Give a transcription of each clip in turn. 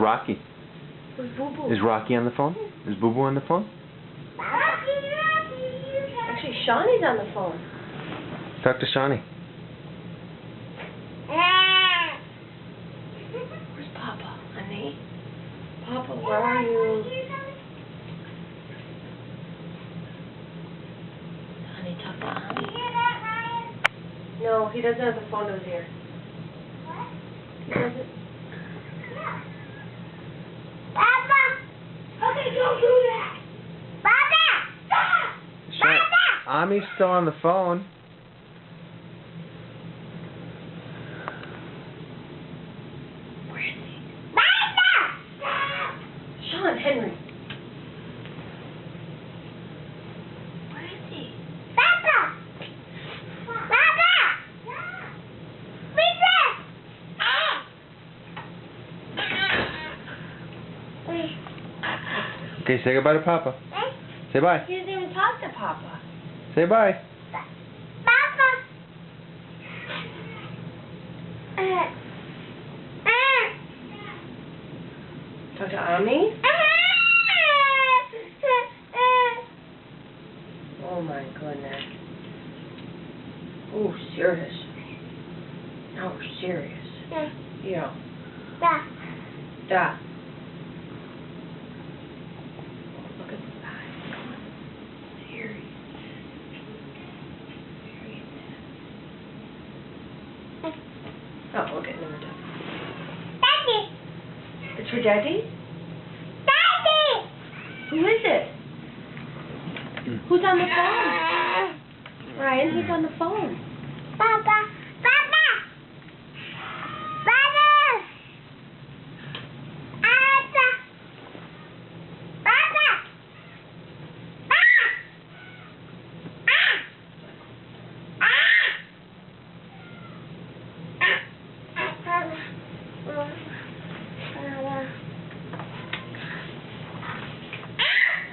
Rocky? Where's Boo Boo? Is Rocky on the phone? Is Boo Boo on the phone? Actually, Shawnee's on the phone. Talk to Shawnee. Where's Papa, honey? Papa, where are you? Honey, talk to Mommy. No, he doesn't have the phone to his ear. What? He doesn't. Papa! Okay, don't do that! Papa! Stop! Papa! Ami's still on the phone. Where is he? Papa! Stop! Sean, Henry. Where is he? Papa! Papa! Princess! Okay, say goodbye to Papa. Say bye. He doesn't even talk to Papa. Say bye. Papa! Talk to Ami? Oh my goodness. Oh, serious. Now we're serious. Yeah. Da. Look at the eyes. Serious. Oh, look at number 10. Daddy! It's for Daddy? Daddy! Who is it? Who's on the phone? Ryan, who's on the phone? Papa! Papa! Papa! Papa! Papa!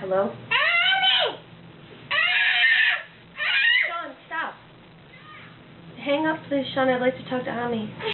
Hello? Sean, stop. Hang up, please, Sean. I'd like to talk to Ami.